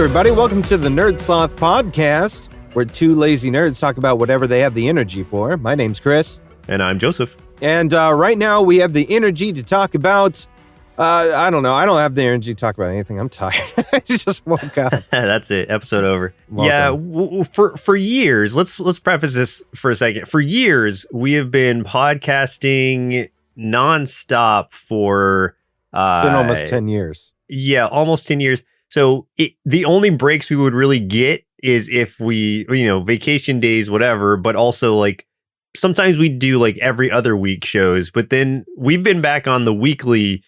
everybody. Welcome to the NerdSloth Podcast, where two lazy nerds talk about whatever they have the energy for. My name's Chris. And I'm Joseph. And right now we have the energy to talk about, I don't know. I don't have the energy to talk about anything. I'm tired. I just woke up. That's it. Episode over. Welcome. Yeah, for years, let's preface this for a second. For years, we have been podcasting nonstop for... it's been almost 10 years. Yeah, almost 10 years. So the only breaks we would really get is if we, vacation days, whatever, but also like sometimes we do like every other week shows, but then we've been back on the weekly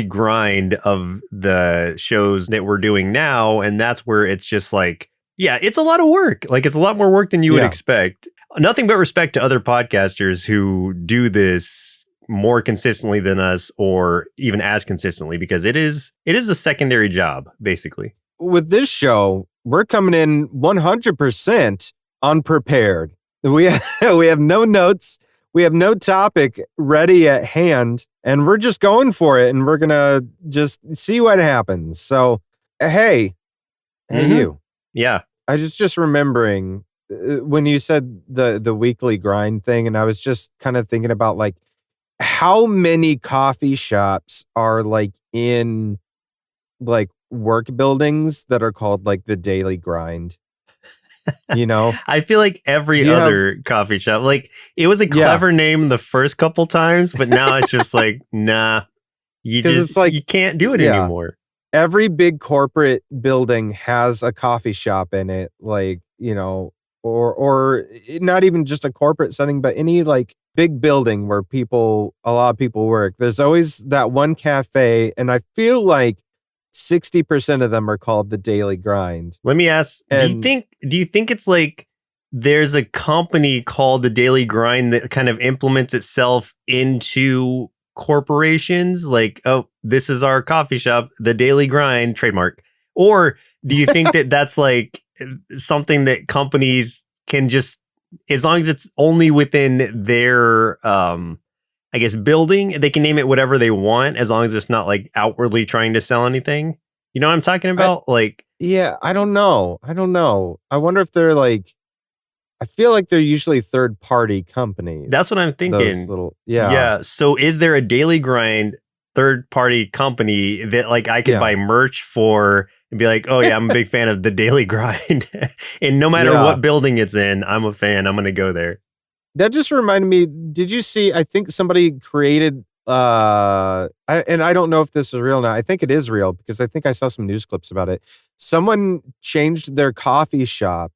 grind of the shows that we're doing now. And that's where it's just like, yeah, it's a lot of work. Like it's a lot more work than you would expect. Nothing but respect to other podcasters who do this more consistently than us, or even as consistently, because it is a secondary job, basically. With this show, we're coming in 100% unprepared. We have no notes. We have no topic ready at hand, and we're just going for it, and we're going to just see what happens. So, hey, you. Yeah. I was just remembering when you said the weekly grind thing, and I was just kind of thinking about like, how many coffee shops are like in like work buildings that are called like the daily grind? I feel like every other coffee shop, like it was a clever name the first couple times, but now it's just like, nah, you can't do it anymore. Every big corporate building has a coffee shop in it, like, or not even just a corporate setting, but any like big building where a lot of people work. There's always that one cafe, and I feel like 60% of them are called the Daily Grind. Let me ask, do you think it's like there's a company called the Daily Grind that kind of implements itself into corporations? Like, oh, this is our coffee shop, the Daily Grind, trademark. Or do you think that that's like something that companies can just, as long as it's only within their, building, they can name it whatever they want, as long as it's not like outwardly trying to sell anything? You know what I'm talking about? I don't know. I wonder if they're like, I feel like they're usually third party companies. That's what I'm thinking. Yeah. So is there a Daily Grind third party company that like I could buy merch for and be like, oh yeah, I'm a big fan of the Daily Grind, and no matter what building it's in, I'm a fan. I'm going to go there. That just reminded me. Did you see? I think somebody created. And I don't know if this is real now. I think it is real because I think I saw some news clips about it. Someone changed their coffee shop,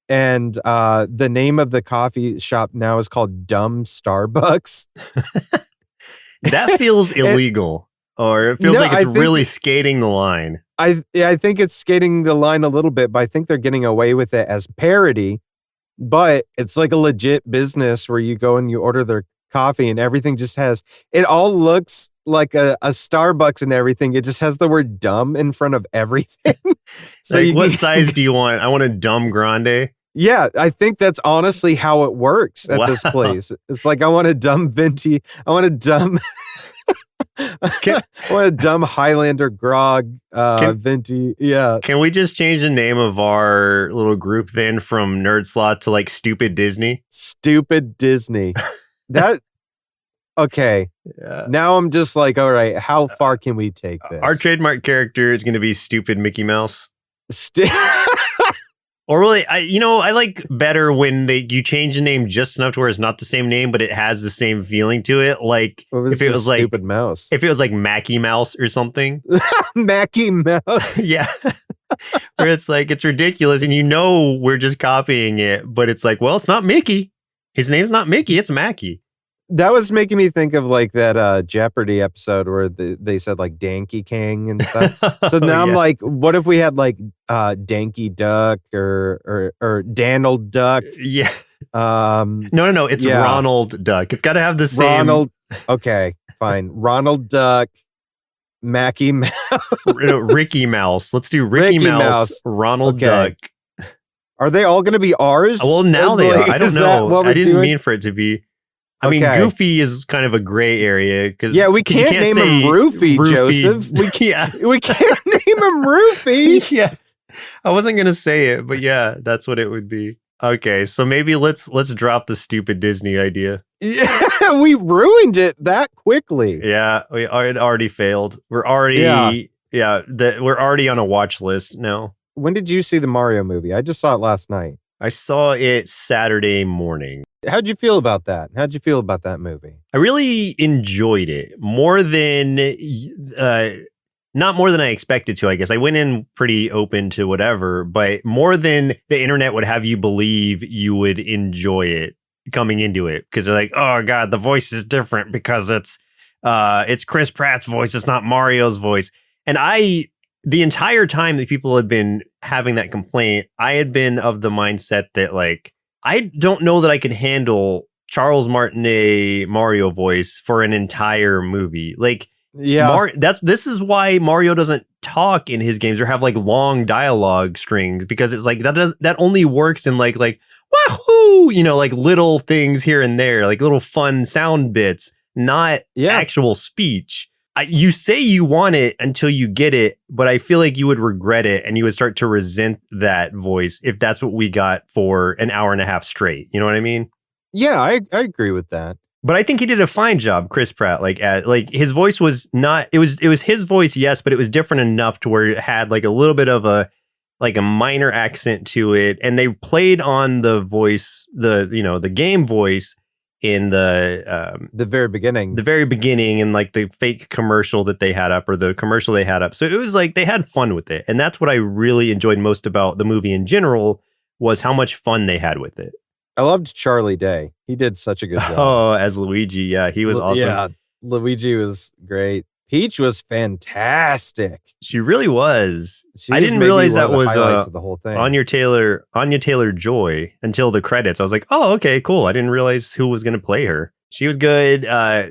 and the name of the coffee shop now is called Dumb Starbucks. That feels illegal, or it feels like it's really skating the line. I think it's skating the line a little bit, but I think they're getting away with it as parody. But it's like a legit business where you go and you order their coffee and everything just has, it all looks like a Starbucks and everything. It just has the word dumb in front of everything. So like, what size do you want? I want a dumb grande. Yeah, I think that's honestly how it works at this place. It's like, I want a dumb venti. I want a dumb... I want a dumb Highlander grog venti. Yeah. Can we just change the name of our little group then from NerdSloth to like Stupid Disney? Stupid Disney. Okay. Yeah. Now I'm just like, all right, how far can we take this? Our trademark character is going to be Stupid Mickey Mouse. Or really, I like better when you change the name just enough to where it's not the same name, but it has the same feeling to it. Like if it was like Stupid Mouse, if it was like Mackie Mouse or something. Mackie Mouse, yeah. Where it's like it's ridiculous, and we're just copying it, but it's like, well, it's not Mickey. His name's not Mickey. It's Mackie. That was making me think of like that Jeopardy episode where they said like Danky King and stuff. So now I'm like, what if we had like Danky Duck or Donald Duck? Yeah. No. It's Ronald Duck. It's got to have the same. Ronald. Okay, fine. Ronald Duck, Mackie Mouse, Ricky Mouse. Let's do Ricky Mouse, Ronald Duck. Are they all going to be ours? Well, now they are. I don't know. I didn't mean for it to be. I mean, Okay. Goofy is kind of a gray area because we can't name him Roofy, Joseph. We can't name him Roofy. Yeah, I wasn't gonna say it, but yeah, that's what it would be. Okay, so maybe let's drop the stupid Disney idea. Yeah, we ruined it that quickly. Yeah, it already failed. We're already we're already on a watch list now. When did you see the Mario movie? I just saw it last night. I saw it Saturday morning. How'd you feel about that? How'd you feel about that movie? I really enjoyed it more than not more than I expected to, I guess. I went in pretty open to whatever, but more than the internet would have you believe you would enjoy it coming into it. Because they're like, oh God, the voice is different because it's Chris Pratt's voice, it's not Mario's voice. And the entire time that people had been having that complaint, I had been of the mindset that like, I don't know that I could handle Charles Martinet Mario voice for an entire movie. Like, yeah, this is why Mario doesn't talk in his games or have like long dialogue strings, because it's like that only works in like wahoo, like little things here and there, like little fun sound bits, not actual speech. You say you want it until you get it, but I feel like you would regret it and you would start to resent that voice if that's what we got for an hour and a half straight. You know what I mean? Yeah, I agree with that. But I think he did a fine job, Chris Pratt. Like his voice was not. It was his voice, yes, but it was different enough to where it had like a little bit of a minor accent to it, and they played on the voice, the game voice in the very beginning, and like the fake commercial that they had up, or the commercial they had up. So it was like they had fun with it, and that's what I really enjoyed most about the movie in general, was how much fun they had with it. I loved Charlie Day. He did such a good job. Oh, as Luigi. Yeah, he was awesome. Yeah, Luigi was great. Peach was fantastic. She really was. I didn't realize that was the whole thing. Anya Taylor-Joy until the credits. I was like, oh, okay, cool. I didn't realize who was going to play her. She was good.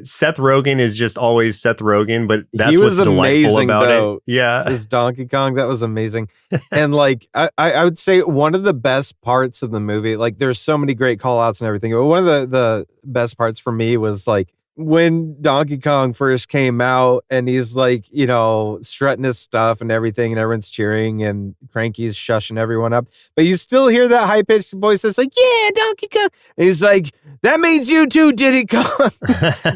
Seth Rogen is just always Seth Rogen, but that's what's delightful about it. Yeah. As Donkey Kong, that was amazing. And like, I would say one of the best parts of the movie, like there's so many great call outs and everything, but one of the best parts for me was like when Donkey Kong first came out and he's like, strutting his stuff and everything and everyone's cheering and Cranky's shushing everyone up. But you still hear that high-pitched voice that's like, yeah, Donkey Kong. And he's like, that means you too, Diddy Kong.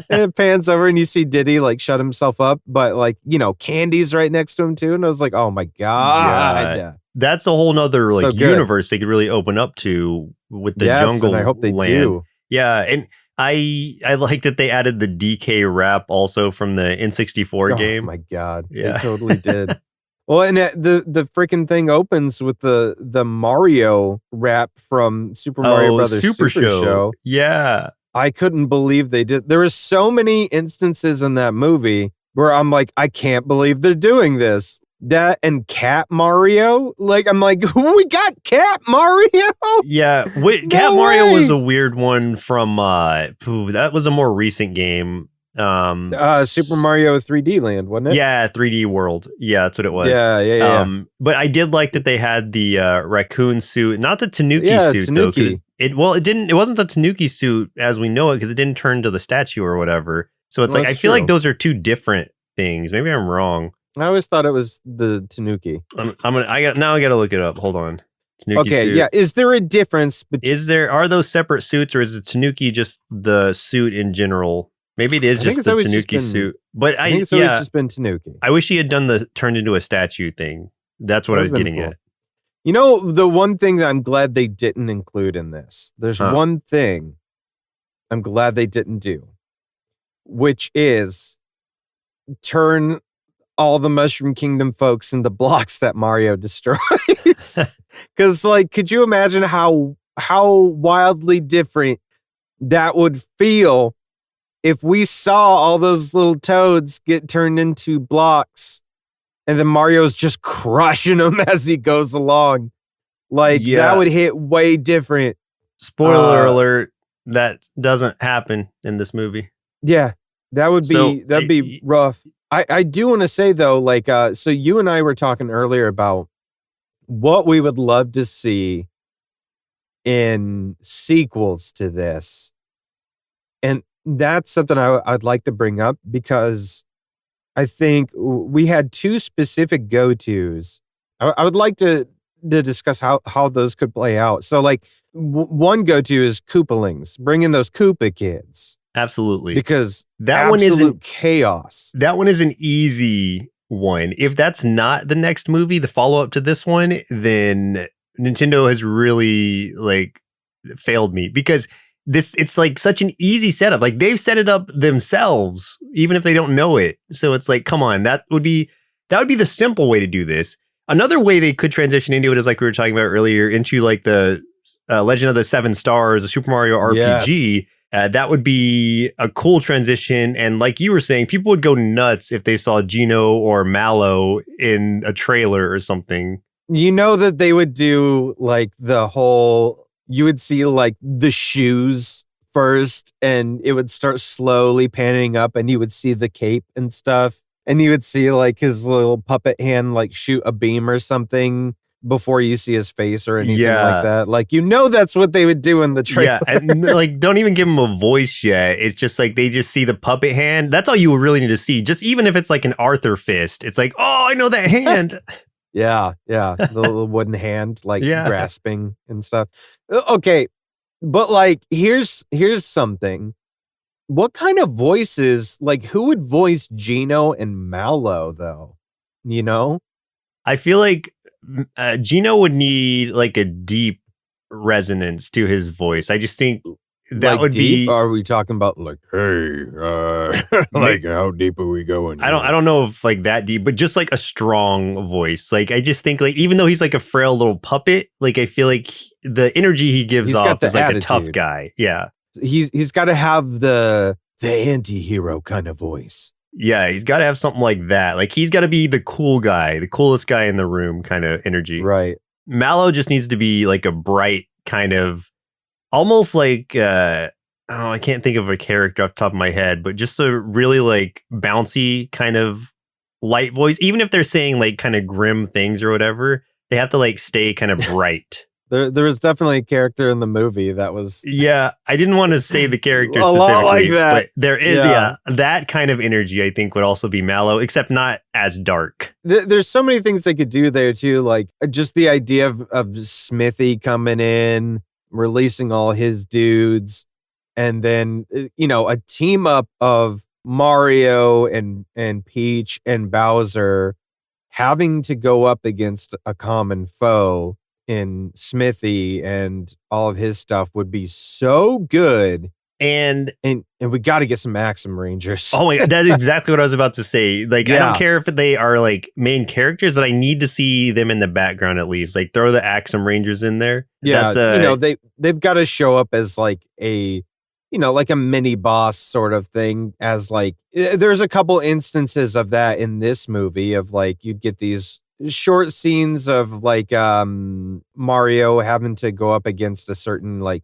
And it pans over and you see Diddy like shut himself up. But like, Candy's right next to him too. And I was like, oh my God. Yeah. That's a whole nother like universe they could really open up to with the jungle. And I hope they do. Yeah. And I like that they added the DK rap also from the N64 game. Oh my God. Yeah. They totally did. Well, and the freaking thing opens with the Mario rap from Super Mario Brothers Super Show. Yeah. I couldn't believe they did. There were so many instances in that movie where I'm like, I can't believe they're doing this. That and Cat Mario, like I'm like, we got Cat Mario. Yeah, Cat Mario was a weird one from that was a more recent game. Super Mario 3D Land, wasn't it? Yeah, 3D World. Yeah, that's what it was. Yeah. But I did like that they had the raccoon suit, not the Tanuki suit Tanuki. though. It wasn't the Tanuki suit as we know it because it didn't turn to the statue or whatever. So it's I feel like those are two different things. Maybe I'm wrong. I always thought it was the Tanuki. I gotta look it up. Hold on. Tanuki suit. Yeah. Is there a difference? Are those separate suits, or is the Tanuki just the suit in general? Maybe it is just the Tanuki suit. But I think it's always just been Tanuki. I wish he had done the turned into a statue thing. That's what I was getting at. The one thing that I'm glad they didn't include in this. There's one thing I'm glad they didn't do, which is turn all the Mushroom Kingdom folks into blocks that Mario destroys. Because, could you imagine how wildly different that would feel if we saw all those little toads get turned into blocks and then Mario's just crushing them as he goes along? That would hit way different. Spoiler alert, that doesn't happen in this movie. Yeah, that'd be rough. I do want to say though, so you and I were talking earlier about what we would love to see in sequels to this. And that's something I'd like to bring up because I think we had two specific go-tos. I would like to discuss how those could play out. So like one go-to is Koopalings, bring in those Koopa kids. Absolutely. Because that one isn't chaos. That one is an easy one. If that's not the next movie, the follow-up to this one, then Nintendo has really like failed me because it's like such an easy setup. Like they've set it up themselves, even if they don't know it. So it's like, come on, that would be the simple way to do this. Another way they could transition into it is like we were talking about earlier, into like the Legend of the Seven Stars, the Super Mario RPG. Yes. That would be a cool transition. And like you were saying, people would go nuts if they saw Geno or Mallow in a trailer or something. You know that they would do like the whole, you would see like the shoes first and it would start slowly panning up and you would see the cape and stuff. And you would see like his little puppet hand like shoot a beam or something before you see his face or anything like that. Like, you know, that's what they would do in the trailer. Yeah, and like, don't even give him a voice yet. It's just like they just see the puppet hand. That's all you would really need to see. Just even if it's like an Arthur fist, it's like, oh, I know that hand. Yeah, the little wooden hand, like grasping and stuff. Okay, but like, here's something. What kind of voices, like, who would voice Geno and Mallow, though? You know? I feel like Geno would need like a deep resonance to his voice. I just think that like would deep? be. Are we talking about like, hey, like how deep are we going? I don't know if like that deep, but just like a strong voice. Like I just think like even though he's like a frail little puppet, like I feel like the energy he gives off is like attitude. A tough guy. Yeah, he's got to have the anti-hero kind of voice. Yeah, he's got to have something like that. Like he's got to be the cool guy, the coolest guy in the room kind of energy. Right. Mallow just needs to be like a bright kind of, almost like, I can't think of a character off the top of my head, but just a really like bouncy kind of light voice. Even if they're saying like kind of grim things or whatever, they have to like stay kind of bright. There was definitely a character in the movie that was... Yeah, I didn't want to say the character a specifically. lot like that. But there is, that kind of energy, I think, would also be Mallow, except not as dark. There's so many things they could do there, too. Like, just the idea of Smithy coming in, releasing all his dudes, and then, you know, a team up of Mario and Peach and Bowser having to go up against a common foe in Smithy and all of his stuff would be so good. And we got to get some Maxim Rangers. Oh my God, that's exactly what I was about to say. Like, I don't care if they are like main characters, but I need to see them in the background at least. Like, throw the Axum Rangers in there. Yeah, you know, they've got to show up as like a, you know, like a mini boss sort of thing. As like, there's a couple instances of that in this movie of like, you'd get these short scenes of like Mario having to go up against a certain like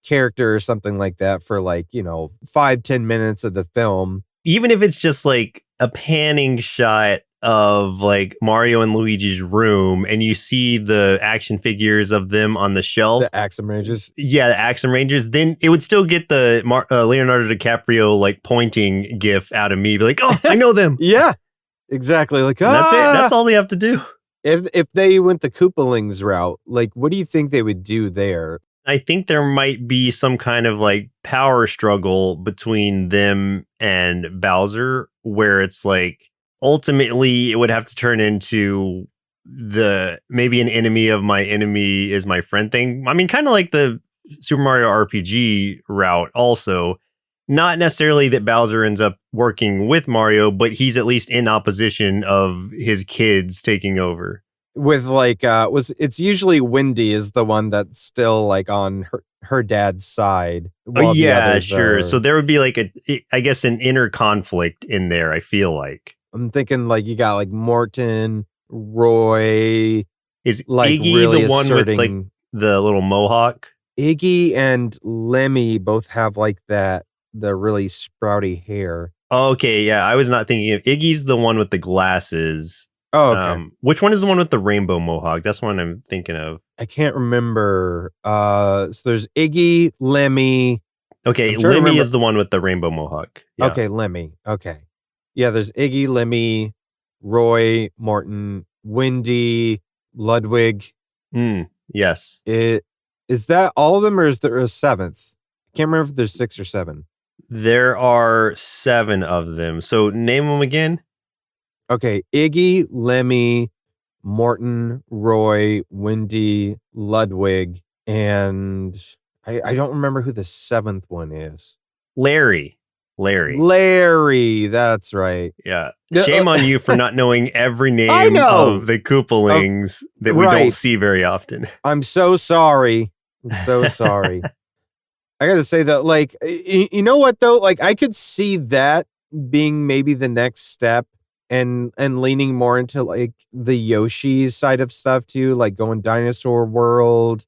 character or something like that for like, you know, 5-10 minutes of the film. Even if it's just like a panning shot of like Mario and Luigi's room and you see the action figures of them on the shelf. The Axum Rangers. Yeah, the Axum Rangers. Then it would still get the Leonardo DiCaprio like pointing gif out of me. Be like, oh, I know them. Yeah. Exactly. Like, that's it. That's all they have to do. If they went the Koopalings route, like, what do you think they would do there? I think there might be some kind of like power struggle between them and Bowser, where it's like ultimately it would have to turn into the maybe an enemy of my enemy is my friend thing. I mean, kind of like the Super Mario RPG route also. Not necessarily that Bowser ends up working with Mario, but he's at least in opposition of his kids taking over. With like, it's usually Wendy is the one that's still like on her dad's side. Oh, yeah, sure. So there would be like I guess an inner conflict in there, I feel like. I'm thinking like you got like Morton, Roy. Is like Iggy really the one with like the little mohawk? Iggy and Lemmy both have like the really sprouty hair. Okay, yeah, I was not thinking of Iggy's the one with the glasses. Oh, okay. Which one is the one with the rainbow mohawk? That's one I'm thinking of. I can't remember. So there's Iggy, Lemmy. Okay, I'm trying to Lemmy remember. is the one with the rainbow mohawk. Yeah. Okay, Lemmy. Okay. Yeah, there's Iggy, Lemmy, Roy, Morton, Wendy, Ludwig. Yes. Is that all of them, or is there a seventh? I can't remember if there's 6 or 7. There are 7 of them. So name them again. Okay, Iggy, Lemmy, Morton, Roy, Wendy, Ludwig, and I don't remember who the 7th one is. Larry. Larry, that's right. Yeah. Shame on you for not knowing every name of the Koopalings that we don't see very often. I'm so sorry. I'm so sorry. I gotta say that, like, you know what though? Like, I could see that being maybe the next step, and leaning more into like the Yoshi side of stuff too, like going Dinosaur World,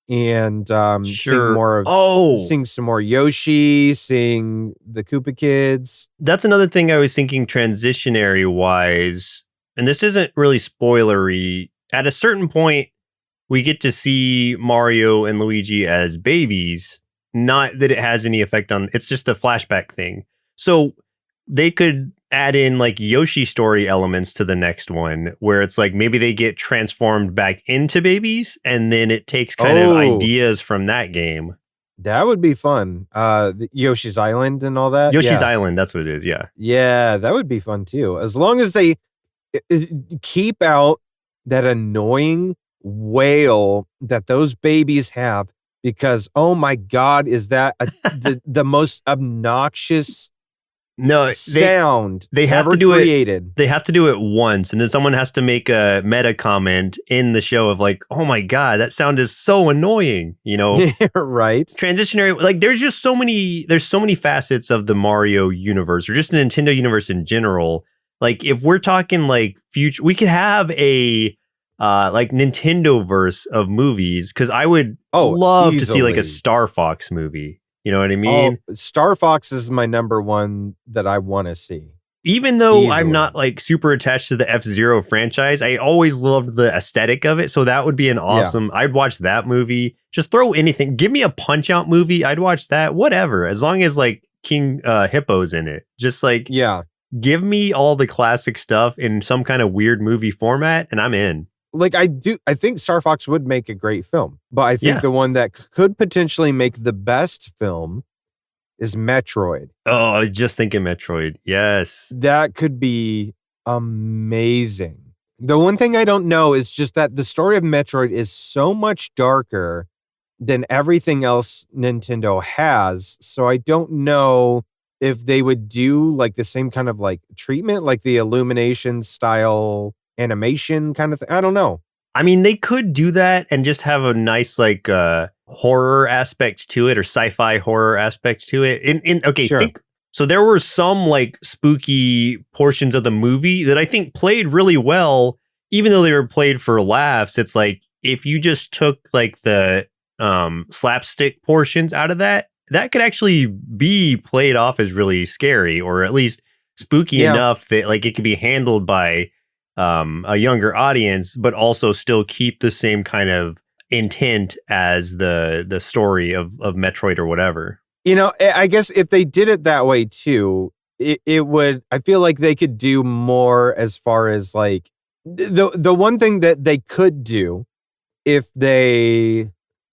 and seeing some more Yoshi, seeing the Koopa kids. That's another thing I was thinking transitionary wise, and this isn't really spoilery. At a certain point, we get to see Mario and Luigi as babies. Not that it has any effect on, it's just a flashback thing. So they could add in like Yoshi story elements to the next one, where it's like maybe they get transformed back into babies, and then it takes kind of ideas from that game. That would be fun. Yoshi's Island and all that. Yoshi's Island, that's what it is. Yeah. Yeah, that would be fun too. As long as they keep out that annoying wail that those babies have, because oh my God, is that the most obnoxious sound they have ever to do created. They have to do it once, and then someone has to make a meta comment in the show of like, oh my God, that sound is so annoying, you know? Right. Transitionary, like there's so many facets of the Mario universe, or just the Nintendo universe in general. Like if we're talking like future, we could have a like Nintendo verse of movies, because I would love to see like a Star Fox movie. You know what I mean? Oh, Star Fox is my number one that I want to see. Even though I'm not like super attached to the F-Zero franchise, I always loved the aesthetic of it. So that would be an awesome, I'd watch that movie. Just throw anything. Give me a Punch-Out movie. I'd watch that. Whatever. As long as like King Hippo's in it. Just like, give me all the classic stuff in some kind of weird movie format, and I'm in. Like I think Star Fox would make a great film, but I think the one that could potentially make the best film is Metroid. Oh, I was just thinking Metroid. Yes. That could be amazing. The one thing I don't know is just that the story of Metroid is so much darker than everything else Nintendo has. So I don't know if they would do like the same kind of like treatment, like the Illumination style animation kind of thing. I don't know. I mean, they could do that and just have a nice like horror aspect to it, or sci-fi horror aspect to it. So there were some like spooky portions of the movie that I think played really well, even though they were played for laughs. It's like if you just took like the slapstick portions out of that could actually be played off as really scary, or at least spooky enough that like it could be handled by a younger audience, but also still keep the same kind of intent as the story of Metroid or whatever. You know, I guess if they did it that way too, it would, I feel like they could do more as far as like the one thing that they could do if they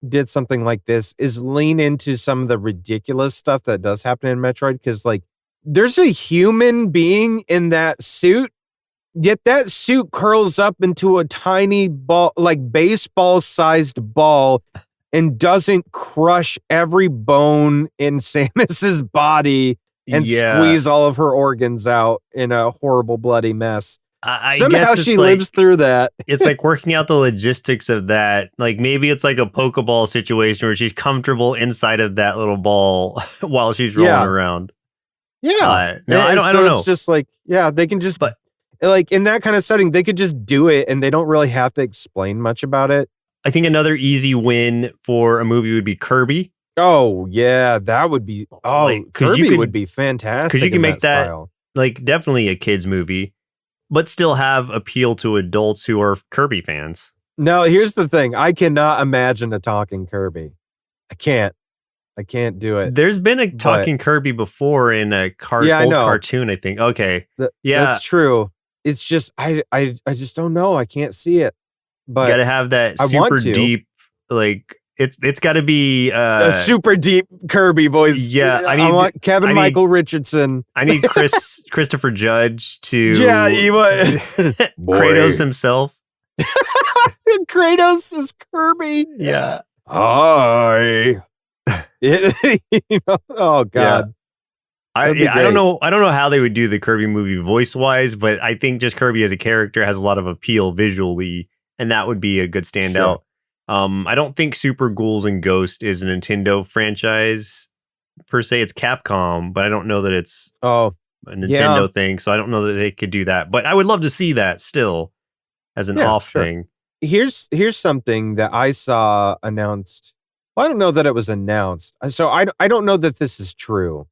did something like this is lean into some of the ridiculous stuff that does happen in Metroid. Cause like there's a human being in that suit, yet that suit curls up into a tiny ball, like baseball sized ball, and doesn't crush every bone in Samus's body and squeeze all of her organs out in a horrible bloody mess. Somehow she lives through that. It's like working out the logistics of that. Like maybe it's like a Pokeball situation where she's comfortable inside of that little ball while she's rolling around. Yeah. I don't know. It's just like, they can just, like in that kind of setting, they could just do it and they don't really have to explain much about it. I think another easy win for a movie would be Kirby. Oh, yeah, that would be, Kirby would be fantastic. Because you can make that like definitely a kid's movie, but still have appeal to adults who are Kirby fans. No, here's the thing. I cannot imagine a talking Kirby. I can't. I can't do it. There's been a talking Kirby before in a old cartoon, I think. Okay. That's true. It's just I just don't know. I can't see it. But you gotta have that super deep, like it's got to be a super deep Kirby voice. Yeah, I want Michael Richardson. I need Christopher Judge to Kratos himself. Kratos is Kirby. Yeah. Hi. Oh God. Yeah. I don't know how they would do the Kirby movie voice wise, but I think just Kirby as a character has a lot of appeal visually, and that would be a good standout. Sure. I don't think Super Ghouls and Ghost is a Nintendo franchise per se. It's Capcom, but I don't know that it's a Nintendo thing. So I don't know that they could do that. But I would love to see that still as an thing. Here's something that I saw announced. Well, I don't know that it was announced. So I don't know that this is true.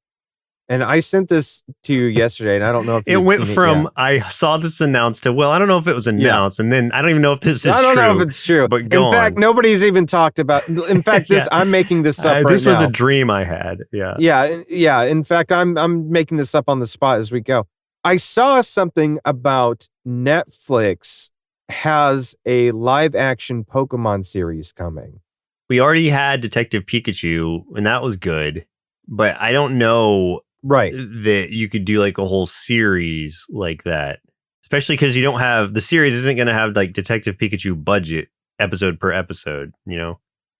And I sent this to you yesterday, and I don't know if it went from I saw this announced to, well, I don't know if it was announced, and then I don't even know if this is true. I don't know if it's true. But in fact, nobody's even talked about. In fact, I'm making this up right this was now. a dream I had. Yeah. Yeah. In fact, I'm making this up on the spot as we go. I saw something about Netflix has a live action Pokemon series coming. We already had Detective Pikachu, and that was good, but I don't know. Right. That you could do like a whole series like that, especially because you don't have the series isn't going to have like Detective Pikachu budget episode per episode,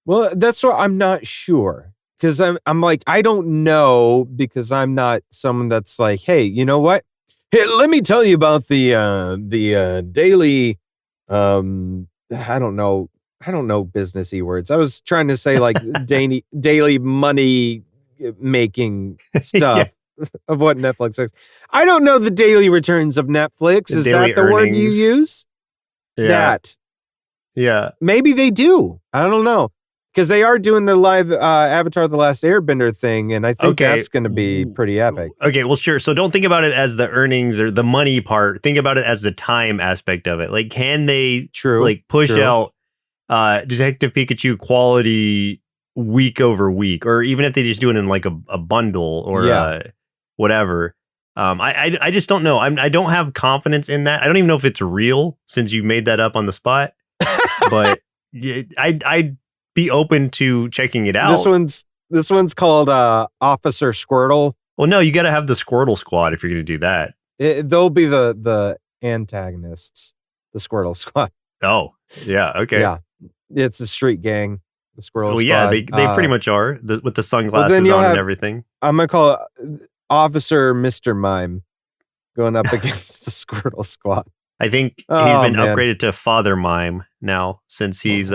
Well, that's what I'm not sure, because I'm like, I don't know, because I'm not someone that's like, hey, you know what? Hey, let me tell you about the daily, I don't know businessy words. I was trying to say like daily money making stuff of what Netflix is. I don't know the daily returns of Netflix. Is that the word you use? Yeah. Maybe they do. I don't know. Because they are doing the live Avatar The Last Airbender thing, and I think that's going to be pretty epic. Okay, well, sure. So don't think about it as the earnings or the money part. Think about it as the time aspect of it. Like, can they push out Detective Pikachu quality week over week, or even if they just do it in like a bundle or whatever. I just don't know. I don't have confidence in that. I don't even know if it's real, since you made that up on the spot. But I'd be open to checking it out. This one's called Officer Squirtle. Well, no, you got to have the Squirtle Squad if you're going to do that. They'll be the antagonists, the Squirtle Squad. Oh, yeah, okay. Yeah, it's a street gang. The Squirrel Squad. Yeah, they pretty much are, with the sunglasses on and everything. I'm going to call it Officer Mr. Mime going up against the Squirtle Squad. I think he's been upgraded to Father Mime now, since he's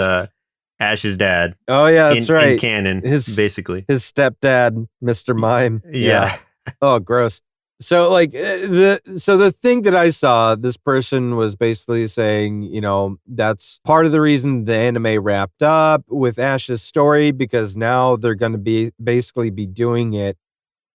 Ash's dad. Oh, yeah, that's right. In canon, basically. His stepdad, Mr. Mime. Yeah. Oh, gross. So the thing that I saw, this person was basically saying, that's part of the reason the anime wrapped up with Ash's story, because now they're going to be doing it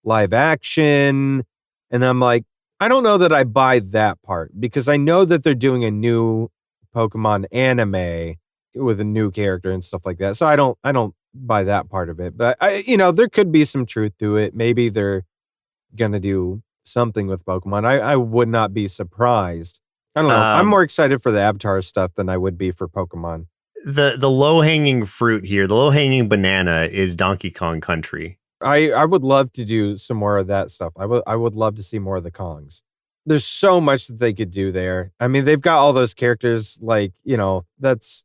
live action. And I'm like, I don't know that I buy that part, because I know that they're doing a new Pokemon anime with a new character and stuff like that. So I don't buy that part of it, but there could be some truth to it. Maybe they're going to do something with Pokemon. I would not be surprised. I don't know. I'm more excited for the Avatar stuff than I would be for Pokemon. The low-hanging fruit here, the low-hanging banana, is Donkey Kong Country. I would love to do some more of that stuff. I would love to see more of the Kongs. There's so much that they could do there. I mean, they've got all those characters, like, that's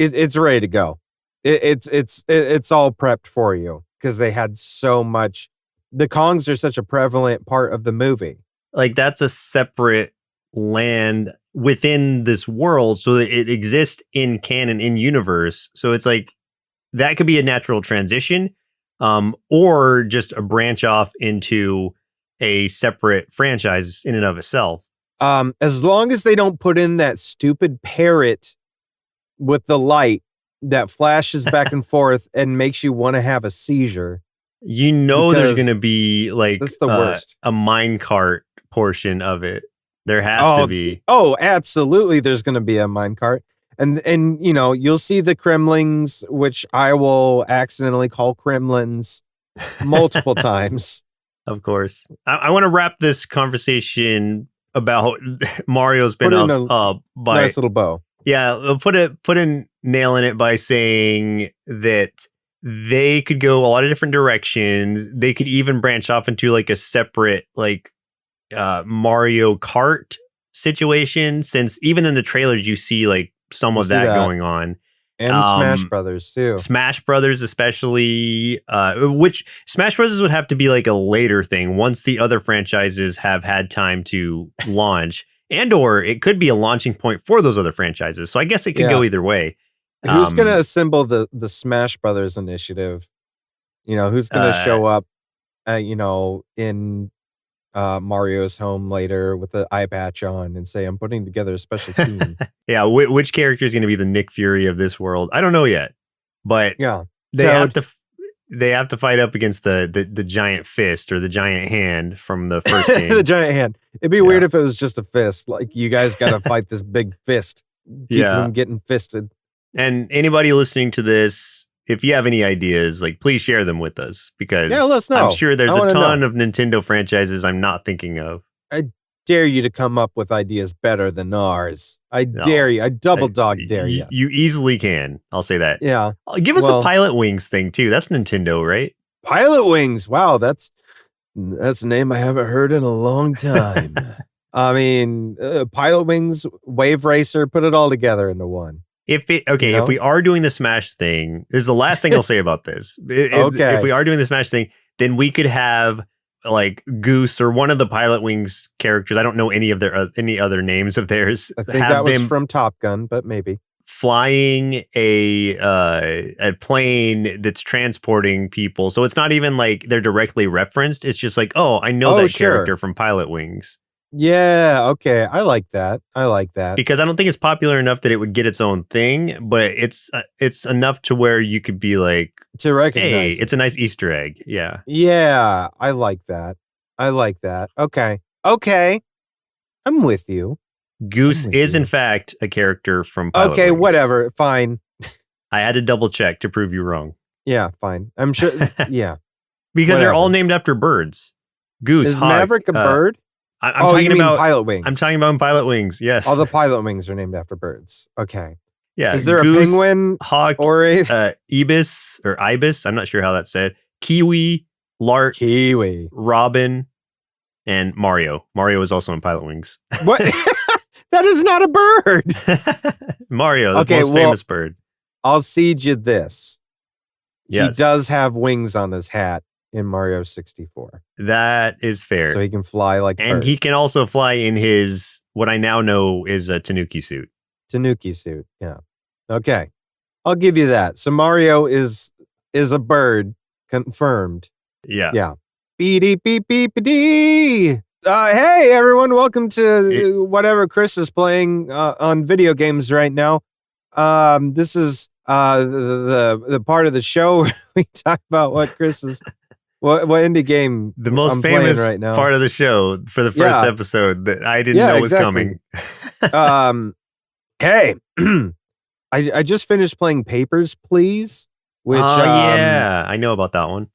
it's ready to go. It's all prepped for you, because they had so much. The Kongs are such a prevalent part of the movie. Like, that's a separate land within this world, so that it exists in canon, in universe. So it's like, that could be a natural transition, or just a branch off into a separate franchise in and of itself. As long as they don't put in that stupid parrot with the light that flashes back and forth and makes you want to have a seizure. There's going to be like that's the worst. A minecart portion of it. There has to be. Oh, absolutely. There's going to be a minecart. And you'll see the Kremlings, which I will accidentally call Kremlins multiple times. Of course. I want to wrap this conversation about Mario spin-offs up by nice little bow. Yeah, put a nail in it by saying that they could go a lot of different directions. They could even branch off into like a separate Mario Kart situation, since even in the trailers you see like some of that going on. And Smash Brothers too. Smash Brothers especially, which Smash Brothers would have to be like a later thing once the other franchises have had time to launch, and or it could be a launching point for those other franchises. So I guess it could go either way. Who's going to assemble the Smash Brothers initiative? Who's going to show up, in Mario's home later with the eye patch on and say, I'm putting together a special team. Yeah, which character is going to be the Nick Fury of this world? I don't know yet, but they have to fight up against the giant fist or the giant hand from the first game. The giant hand. It'd be weird if it was just a fist. Like, you guys got to fight this big fist. Keep them getting fisted. And anybody listening to this, if you have any ideas, like, please share them with us, because let us know. I'm sure there's a ton of Nintendo franchises I'm not thinking of. I dare you to come up with ideas better than ours. I dare you. I double dog dare you. You easily can. I'll say that. Yeah. Give us a Pilot Wings thing too. That's Nintendo, right? Pilot Wings. Wow, that's a name I haven't heard in a long time. I mean, Pilot Wings, Wave Racer, put it all together into one. If we are doing the Smash thing, this is the last thing I'll say about this. If we are doing the Smash thing, then we could have like Goose or one of the Pilot Wings characters. I don't know any other names of theirs. I think that was from Top Gun, but maybe flying a plane that's transporting people. So it's not even like they're directly referenced. It's just like, oh, I know that character from Pilot Wings. Yeah, okay. I like that. Because I don't think it's popular enough that it would get its own thing, but it's enough to where you could be like, to recognize. Hey, it's a nice Easter egg. Yeah. Yeah, I like that. Okay. I'm with you. Goose is in fact a character from Pilot Okay, Wings. whatever. Fine. I had to double check to prove you wrong. Yeah, fine. I'm sure. Yeah. Because they're all named after birds. Goose, is Hawk, Maverick a bird? I'm talking about Pilot Wings. I'm talking about Pilot Wings. Yes. All the Pilot Wings are named after birds. Okay. Yeah. Is there Goose, a penguin, hawk, or ibis or ibis? I'm not sure how that's said. Kiwi, lark, robin, and Mario. Mario is also in Pilot Wings. What? That is not a bird. Mario, the most famous bird. I'll cede you this. Yes. He does have wings on his hat in Mario 64. That is fair. So he can fly like and bird. He can also fly in his, what I now know is a Tanuki suit. Yeah. Okay. I'll give you that. So Mario is a bird, confirmed. Yeah. Yeah. Beep beep beep beep. Hey everyone, welcome to whatever Chris is playing on video games right now. This is the part of the show where we talk about what Chris is what indie game the most I'm famous right now. Part of the show for the first episode that I didn't know was coming. Hey, I just finished playing Papers, Please. Which I know about that one.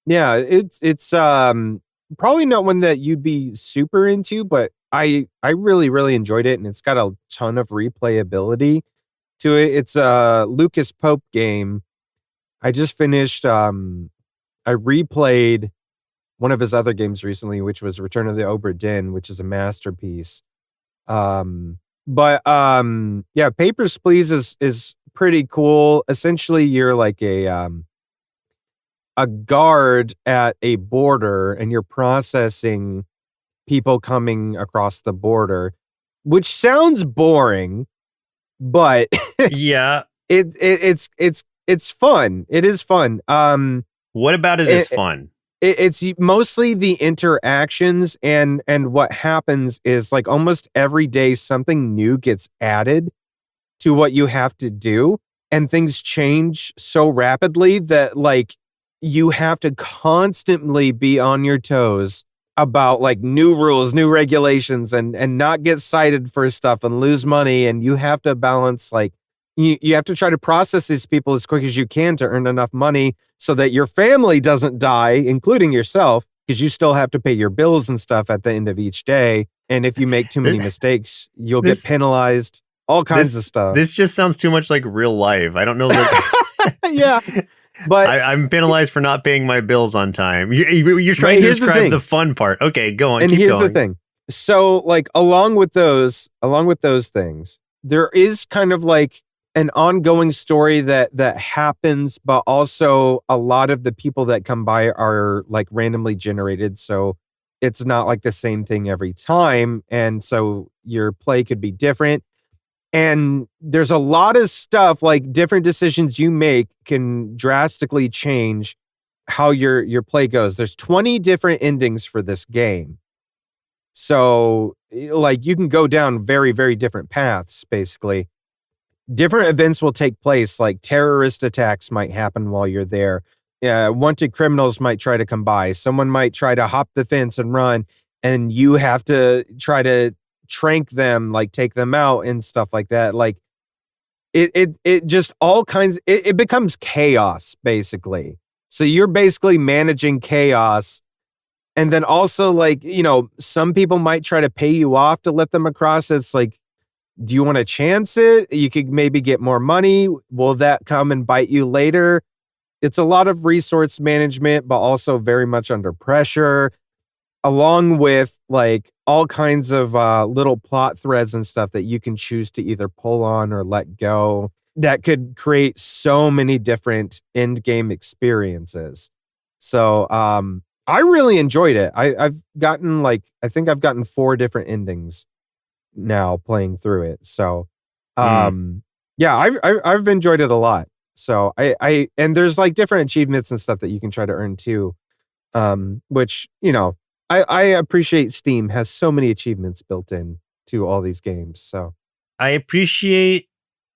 Yeah, it's probably not one that you'd be super into, but I really, really enjoyed it, and it's got a ton of replayability to it. It's a Lucas Pope game. I just finished I replayed one of his other games recently, which was Return of the Obra Dinn, which is a masterpiece. But Papers, Please is pretty cool. Essentially, you're like a guard at a border, and you're processing people coming across the border, which sounds boring, but yeah, it's fun. It is fun. What about it is fun? It's mostly the interactions, and what happens is like almost every day something new gets added to what you have to do, and things change so rapidly that like you have to constantly be on your toes about like new rules, new regulations, and not get cited for stuff and lose money, and you have to balance like you have to try to process these people as quick as you can to earn enough money so that your family doesn't die, including yourself, because you still have to pay your bills and stuff at the end of each day. And if you make too many mistakes, you'll get penalized, all kinds of stuff. This just sounds too much like real life. I don't know that. Yeah. But I'm penalized for not paying my bills on time. You're trying to describe the fun part. Okay, go on. And here's the thing. So like along with those things, there is kind of like an ongoing story that happens, but also a lot of the people that come by are like randomly generated. So it's not like the same thing every time. And so your play could be different. And there's a lot of stuff, like different decisions you make can drastically change how your play goes. There's 20 different endings for this game. So like you can go down very, very different paths, basically. Different events will take place, like terrorist attacks might happen while you're there. Wanted criminals might try to come by. Someone might try to hop the fence and run, and you have to try to trank them, like take them out and stuff like that. Like it just all kinds, it becomes chaos, basically. So you're basically managing chaos. And then also like, some people might try to pay you off to let them across. It's like, do you want to chance it? You could maybe get more money. Will that come and bite you later? It's a lot of resource management, but also very much under pressure, along with like all kinds of little plot threads and stuff that you can choose to either pull on or let go that could create so many different end game experiences. So I really enjoyed it. I've gotten I think I've gotten 4 different endings now playing through it. So yeah, I've enjoyed it a lot. So I and there's like different achievements and stuff that you can try to earn too. Which, I appreciate Steam has so many achievements built in to all these games. So I appreciate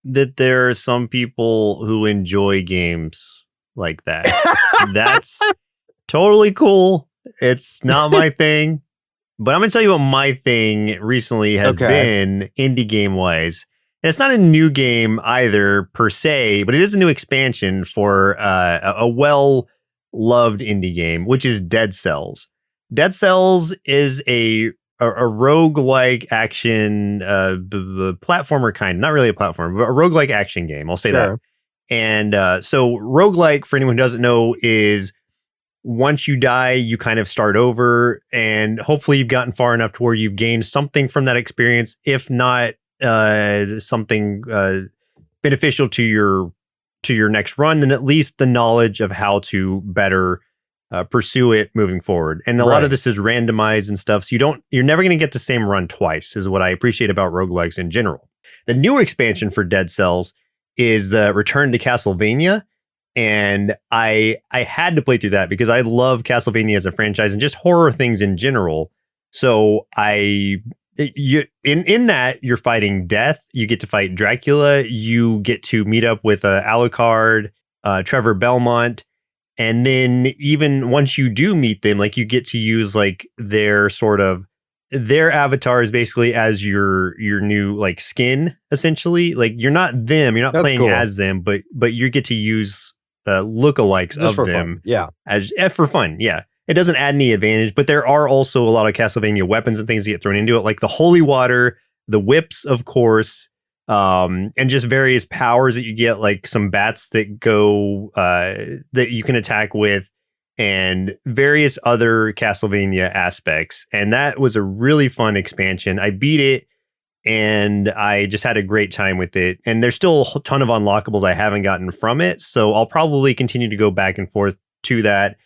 that there are some people who enjoy games like that. That's totally cool. It's not my thing. But I'm going to tell you what my thing recently has been indie game wise. And it's not a new game either per se, but it is a new expansion for a well-loved indie game, which is Dead Cells. Dead Cells is a roguelike action platformer kind, not really a platform, but a roguelike action game. I'll say that. And so roguelike, for anyone who doesn't know, is once you die, you kind of start over, and hopefully you've gotten far enough to where you've gained something from that experience, if not something beneficial to your next run, then at least the knowledge of how to better pursue it moving forward. And a lot of this is randomized and stuff, so you're never going to get the same run twice, is what I appreciate about roguelikes in general. The newer expansion for Dead Cells is the Return to Castlevania. And I had to play through that because I love Castlevania as a franchise and just horror things in general. So in that you're fighting death. You get to fight Dracula. You get to meet up with Alucard, Trevor Belmont, and then even once you do meet them, like you get to use like their avatars basically as your new like skin, essentially. Like you're not them. You're not playing as them, but you get to use lookalikes just of them. Fun. Yeah. As for fun. Yeah. It doesn't add any advantage, but there are also a lot of Castlevania weapons and things that get thrown into it, like the holy water, the whips, of course, and just various powers that you get, like some bats that go that you can attack with, and various other Castlevania aspects. And that was a really fun expansion. I beat it, and I just had a great time with it. And there's still a ton of unlockables I haven't gotten from it, so I'll probably continue to go back and forth to that.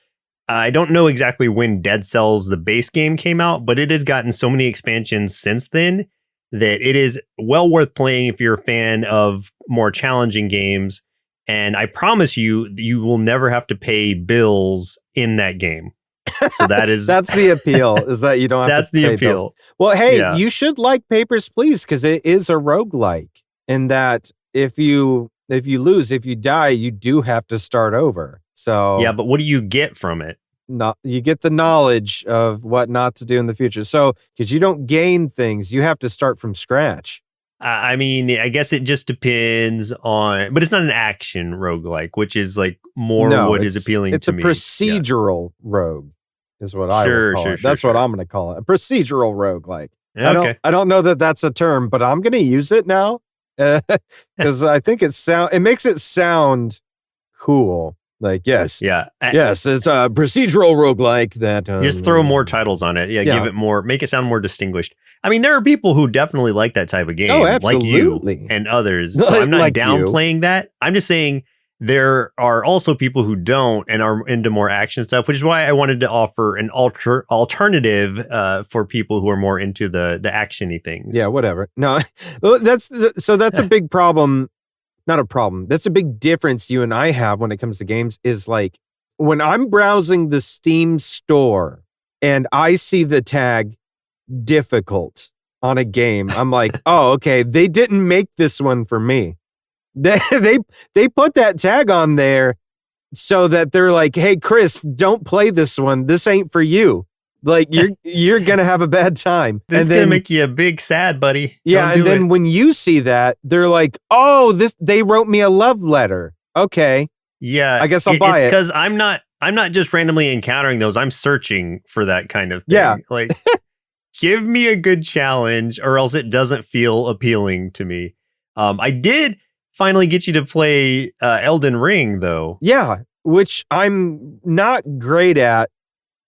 I don't know exactly when Dead Cells, the base game, came out, but it has gotten so many expansions since then that it is well worth playing if you're a fan of more challenging games. And I promise you, you will never have to pay bills in that game. So that's the appeal, is that you don't have to pay bills. Well, hey, you should like Papers, Please, because it is a roguelike, in that if you lose, if you die, you do have to start over. So yeah, but what do you get from it? You get the knowledge of what not to do in the future. So because you don't gain things, you have to start from scratch. I mean, I guess it just depends on, but it's not an action roguelike, which is like more No, what is appealing it's to a me. procedural rogue is what I would Sure, call sure, it. sure, That's what sure. I'm going to call it. A procedural roguelike. Okay. I don't know that that's a term, but I'm going to use it now because I think it makes it sound cool. Like, yes, Yeah. yes, it's a procedural roguelike that Just throw more titles on it. Yeah, yeah. give it more, make it sound more distinguished. I mean, there are people who definitely like that type of game, Oh, like you absolutely. and others. So I'm not Like you. downplaying that. I'm just saying there are also people who don't and are into more action stuff, which is why I wanted to offer an alternative for people who are more into the actiony things. Yeah, whatever. No, well, that's a big problem. Not a problem. That's a big difference you and I have when it comes to games is like when I'm browsing the Steam store and I see the tag difficult on a game, I'm like, oh, okay, they didn't make this one for me. They put that tag on there so that they're like, hey, Chris, don't play this one. This ain't for you. Like you're gonna have a bad time. This is gonna make you a big sad, buddy. Yeah, and then when you see that, they're like, "Oh, they wrote me a love letter." Okay, yeah, I guess I'll buy it. It's because I'm not just randomly encountering those. I'm searching for that kind of thing. Yeah, like give me a good challenge, or else it doesn't feel appealing to me. I did finally get you to play Elden Ring, though. Yeah, which I'm not great at,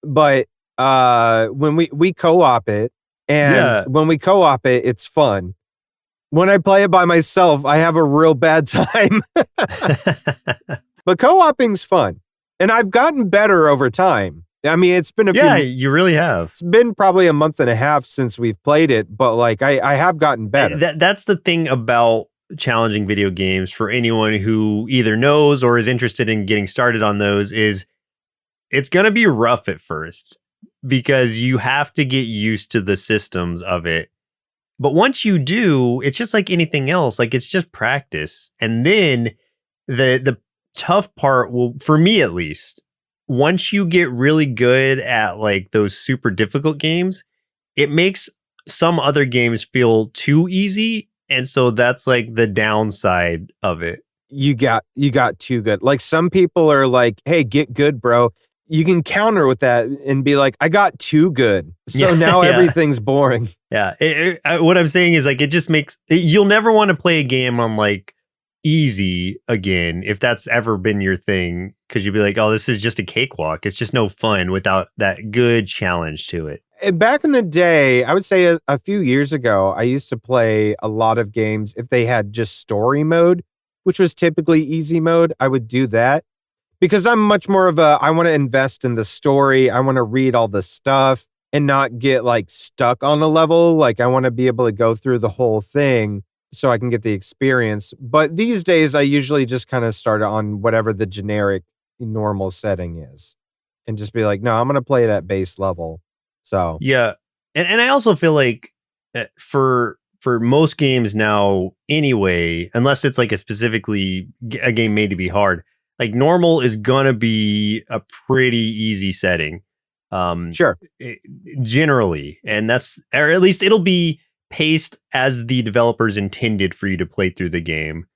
but when we co-op it, and when we co-op it, it's fun. When I play it by myself, I have a real bad time. But co-oping's fun, and I've gotten better over time. I mean, it's been you really have. It's been probably a month and a half since we've played it, but like I have gotten better. That's the thing about challenging video games for anyone who either knows or is interested in getting started on those is it's going to be rough at first because you have to get used to the systems of it. But once you do, it's just like anything else. Like it's just practice. And then the tough part will, for me at least, once you get really good at like those super difficult games, it makes some other games feel too easy. And so that's like the downside of it. You got too good. Like some people are like, hey, get good, bro. You can counter with that and be like, I got too good. So now everything's boring. Yeah. What I'm saying is like, it just makes, you'll never want to play a game on like easy again, if that's ever been your thing. Cause you'll be like, oh, this is just a cakewalk. It's just no fun without that good challenge to it. Back in the day, I would say a few years ago, I used to play a lot of games. If they had just story mode, which was typically easy mode, I would do that. Because I'm much more of I want to invest in the story. I want to read all the stuff and not get like stuck on a level. Like I want to be able to go through the whole thing so I can get the experience. But these days I usually just kind of start on whatever the generic normal setting is and just be like, no, I'm going to play it at base level. So yeah. And I also feel like for most games now anyway, unless it's like a game made to be hard, like normal is gonna be a pretty easy setting. Sure. Generally. And or at least it'll be paced as the developers intended for you to play through the game,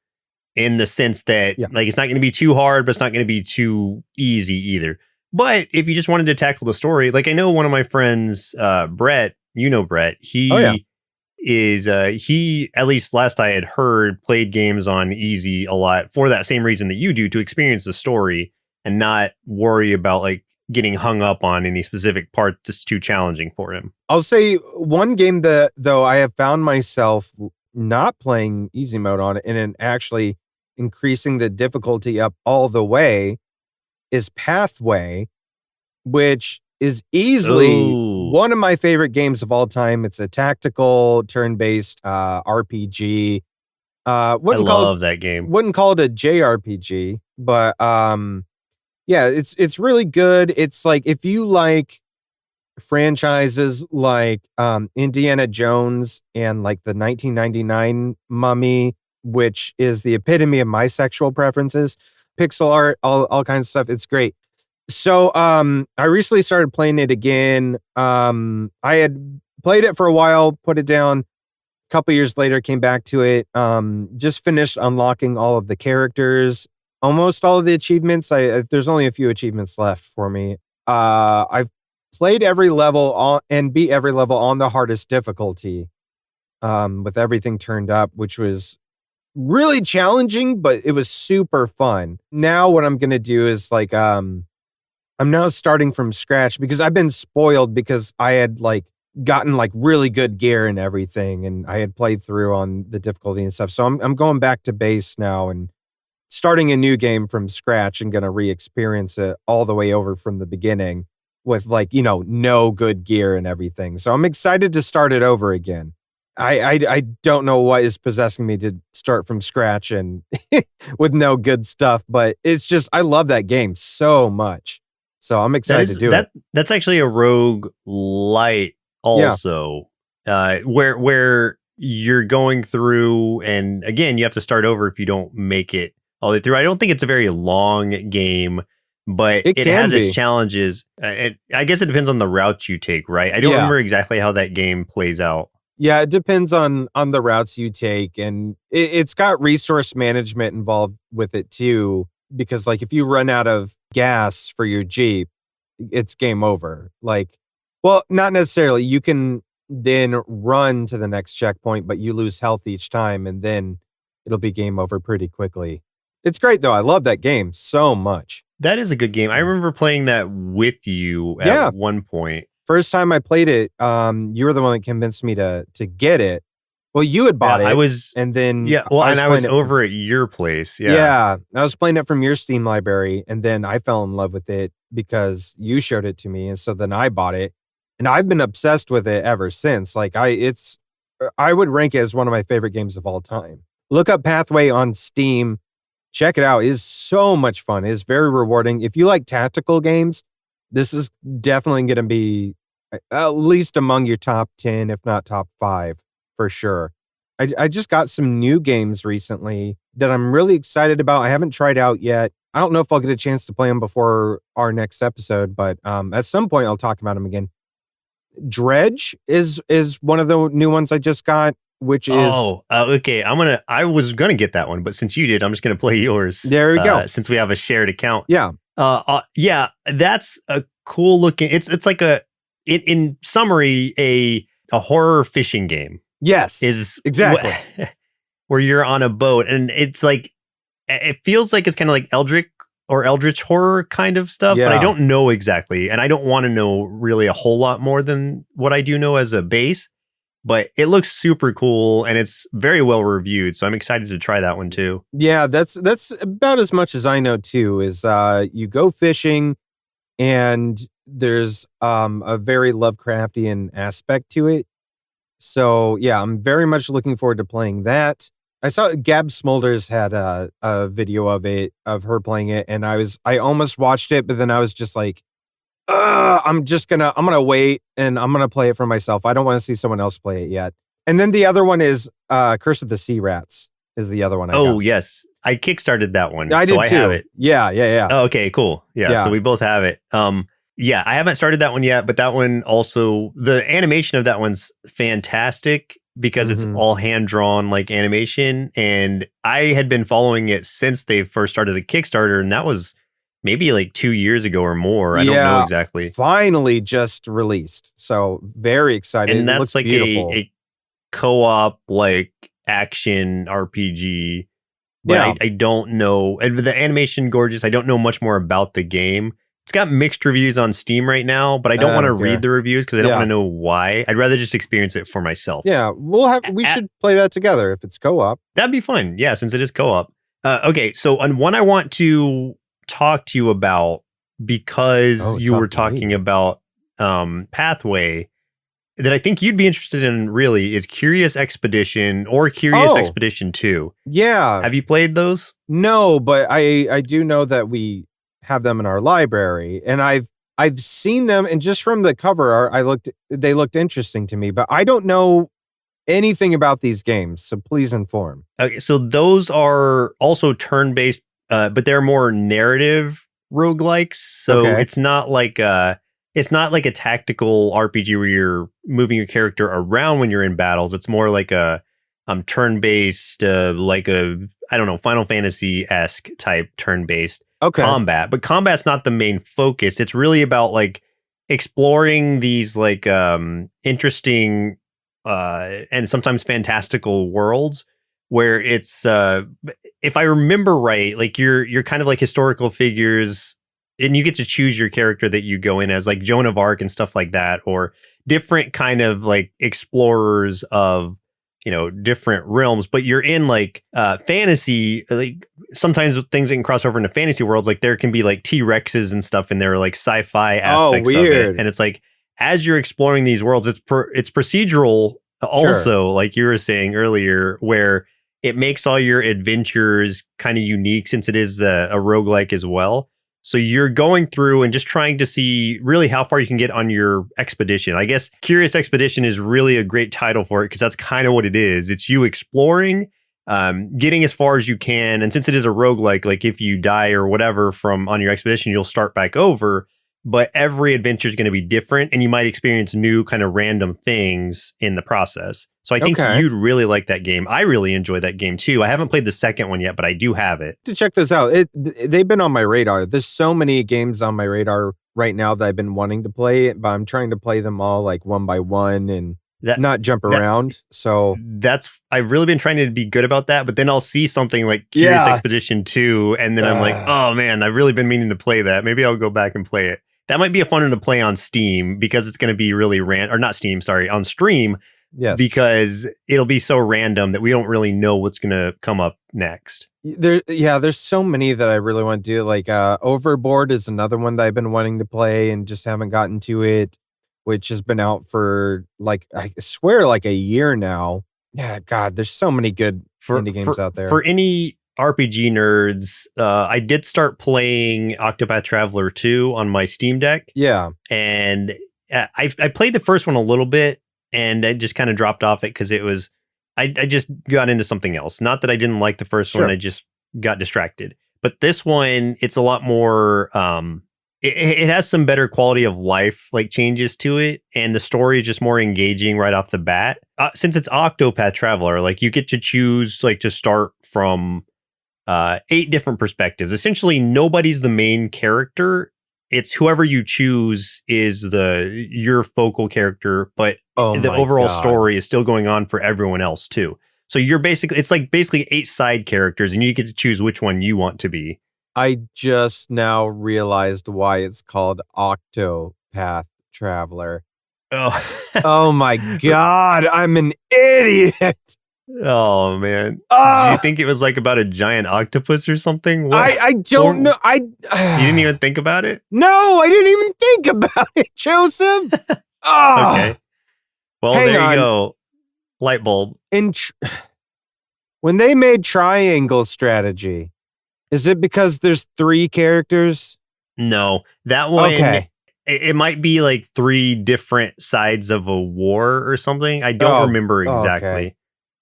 in the sense that like it's not gonna be too hard, but it's not gonna be too easy either. But if you just wanted to tackle the story, like I know one of my friends, Brett, Brett, he he, at least last I had heard, played games on easy a lot for that same reason that you do, to experience the story and not worry about like getting hung up on any specific part that's too challenging for him. I'll say one game that though I have found myself not playing easy mode on it and actually increasing the difficulty up all the way is Pathway, which is easily one of my favorite games of all time. It's a tactical turn-based RPG. I love that game. Wouldn't call it a JRPG, but yeah, it's really good. It's like if you like franchises like Indiana Jones and like the 1999 Mummy, which is the epitome of my sexual preferences, pixel art, all kinds of stuff. It's great. So I recently started playing it again. I had played it for a while, put it down, couple years later, came back to it. Just finished unlocking all of the characters, almost all of the achievements. There's only a few achievements left for me. I've played every level and beat every level on the hardest difficulty, with everything turned up, which was really challenging, but it was super fun. Now what I'm gonna do is like I'm now starting from scratch because I've been spoiled because I had like gotten like really good gear and everything, and I had played through on the difficulty and stuff. So I'm going back to base now and starting a new game from scratch and gonna re-experience it all the way over from the beginning with like, no good gear and everything. So I'm excited to start it over again. I don't know what is possessing me to start from scratch and with no good stuff, but it's just, I love that game so much. So I'm excited to do it. That's actually a rogue light also, where you're going through, and again, you have to start over if you don't make it all the way through. I don't think it's a very long game, but it has its challenges. I guess it depends on the route you take, right? I don't remember exactly how that game plays out. Yeah, it depends on the routes you take, and it's got resource management involved with it too, because like if you run out of gas for your Jeep, it's game over. Like, well, not necessarily. You can then run to the next checkpoint, but you lose health each time, and then it'll be game over pretty quickly. It's great though. I love that game so much. That is a good game. I remember playing that with you at one point. First time I played it, you were the one that convinced me to get it. Well, you had bought it. I was over at your place. Yeah, I was playing it from your Steam library, and then I fell in love with it because you showed it to me, and so then I bought it, and I've been obsessed with it ever since. Like I would rank it as one of my favorite games of all time. Look up Pathway on Steam. Check it out. It is so much fun. It is very rewarding. If you like tactical games, this is definitely going to be at least among your top 10, if not top 5, for sure. I just got some new games recently that I'm really excited about. I haven't tried out yet. I don't know if I'll get a chance to play them before our next episode, but at some point I'll talk about them again. Dredge is one of the new ones I just got, which is... okay. I was going to get that one, but since you did, I'm just going to play yours. There we go. Since we have a shared account. Yeah. That's a cool looking. It's like in summary, a horror fishing game. Yes, is exactly where you're on a boat, and it's like it feels like it's kind of like Eldritch horror kind of stuff, but I don't know exactly, and I don't want to know really a whole lot more than what I do know as a base. But it looks super cool, and it's very well reviewed, so I'm excited to try that one too. Yeah, that's about as much as I know too. Is you go fishing, and there's a very Lovecraftian aspect to it. So yeah, I'm very much looking forward to playing that. I saw Gab Smulders had a video of her playing it, and I almost watched it, but then I was just like, I'm gonna wait and I'm gonna play it for myself. I don't want to see someone else play it yet. And then the other one is Curse of the Sea Rats is the other one. Yes, I kickstarted that one. I did too. Have it. Yeah. Oh, okay, cool. Yeah, so we both have it. I haven't started that one yet, but that one also, the animation of that one's fantastic because it's all hand drawn like animation, and I had been following it since they first started the Kickstarter, and that was maybe like 2 years ago or more. I don't know exactly. Finally just released. So very excited. And that's like a co-op like action RPG. But I don't know. And the animation gorgeous. I don't know much more about the game. It's got mixed reviews on Steam right now, but I don't want to read the reviews because I don't want to know why. I'd rather just experience it for myself. Yeah, we should play that together if it's co-op. That'd be fun. Yeah, since it is co-op. Okay, so on one I want to talk to you about because you were talking about Pathway that I think you'd be interested in really is Curious Expedition or Curious Expedition 2. Yeah. Have you played those? No, but I do know that we have them in our library, and I've seen them, and just from the cover art, they looked interesting to me, but I don't know anything about these games, so please inform. Okay, so those are also turn-based, but they're more narrative roguelikes. So it's not like it's not like a tactical RPG where you're moving your character around when you're in battles. It's more like a turn-based, like a, I don't know, Final Fantasy-esque type turn-based combat. But combat's not the main focus. It's really about like exploring these like interesting and sometimes fantastical worlds where it's if I remember right, like you're kind of like historical figures, and you get to choose your character that you go in as, like Joan of Arc and stuff like that, or different kind of like explorers of, you know, different realms. But you're in like fantasy, like sometimes things that can cross over into fantasy worlds, like there can be like T-Rexes and stuff in there, like sci-fi aspects of it. And it's like, as you're exploring these worlds, it's procedural also, like you were saying earlier, where it makes all your adventures kind of unique since it is a roguelike as well. So you're going through and just trying to see really how far you can get on your expedition. I guess Curious Expedition is really a great title for it because that's kind of what it is. It's you exploring, getting as far as you can. And since it is a roguelike, like if you die or whatever from on your expedition, you'll start back over. But every adventure is going to be different, and you might experience new kind of random things in the process. So I think you'd really like that game. I really enjoy that game too. I haven't played the second one yet, but I do have it. To check this out, they've been on my radar. There's so many games on my radar right now that I've been wanting to play, but I'm trying to play them all like one by one and not jump around. So I've really been trying to be good about that, but then I'll see something like Curious Expedition 2, and then I'm like, oh man, I've really been meaning to play that. Maybe I'll go back and play it. That might be a fun one to play on Steam because it's going to be really on Stream. Yes. Because it'll be so random that we don't really know what's going to come up next. There's so many that I really want to do. Like Overboard is another one that I've been wanting to play and just haven't gotten to it, which has been out for like, I swear, like a year now. Yeah, God, there's so many good indie games out there. For any RPG nerds, I did start playing Octopath Traveler 2 on my Steam Deck. Yeah. And I played the first one a little bit, and I just kind of dropped off it because it was, I just got into something else. Not that I didn't like the first one, I just got distracted. But this one, it's a lot more, it has some better quality of life, like changes to it. And the story is just more engaging right off the bat. Since it's Octopath Traveler, like you get to choose like to start from 8 different perspectives. Essentially, nobody's the main character. It's whoever you choose is your focal character, but the overall story is still going on for everyone else too. So it's basically 8 side characters, and you get to choose which one you want to be. I just now realized why it's called Octopath Traveler. Oh my God, I'm an idiot. Oh man! Did you think it was like about a giant octopus or something? I don't know. You didn't even think about it? No, I didn't even think about it, Joseph. Okay. Well, there you go. Light bulb. When they made Triangle Strategy, is it because there's 3 characters? No, that one. Okay. It might be like 3 different sides of a war or something. I don't remember exactly. Okay.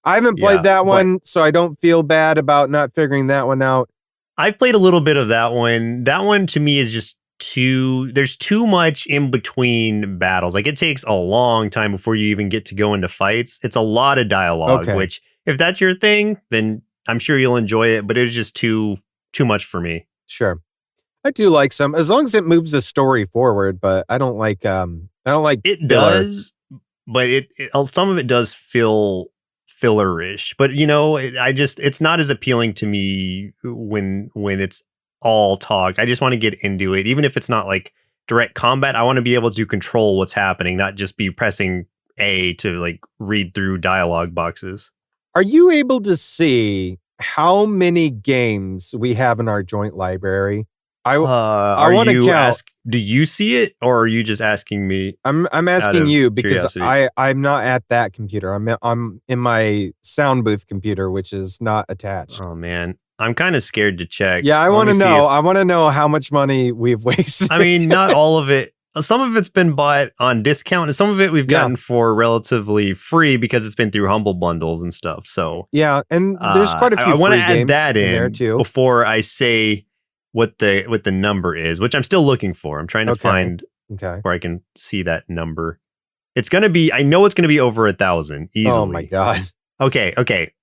I haven't played that one, so I don't feel bad about not figuring that one out. I've played a little bit of that one. That one to me is just there's too much in between battles. Like it takes a long time before you even get to go into fights. It's a lot of dialogue, which if that's your thing, then I'm sure you'll enjoy it, but it's just too much for me. Sure. I do like some, as long as it moves the story forward, but I don't like it filler. Does, but it some of it does feel fillerish, but you know, it's not as appealing to me when it's all talk. I just want to get into it, even if it's not like direct combat. I want to be able to control what's happening, not just be pressing A to like read through dialogue boxes. Are you able to see how many games we have in our joint library? I want to count. Do you see it, or are you just asking me? I'm asking you because I'm not at that computer. I'm in my sound booth computer, which is not attached. Oh man, I'm kind of scared to check. Yeah, I want to know. I want to know how much money we've wasted. I mean, not all of it. Some of it's been bought on discount, and some of it we've gotten for relatively free because it's been through Humble Bundles and stuff. So yeah, and there's quite a few. I want to add games that in there too before I say what the number is, which I'm still looking for. I'm trying to find Okay. where I can see that number. It's going to be, I know it's going to be over 1,000 easily. Oh my God. Okay.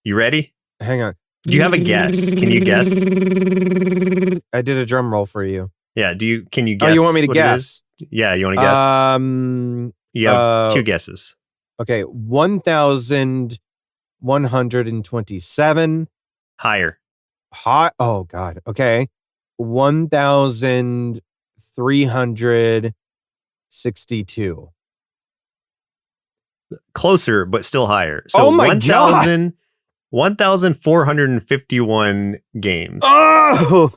You ready? Hang on. Do you have a guess? Can you guess? I did a drum roll for you. Yeah. Can you guess? Oh, you want me to what guess? It is? Yeah. You want to guess? You have 2 guesses. Okay. 1,127. Higher. Oh God. Okay. 1,362. Closer, but still higher. So Oh my God. 1,451 games. Oh,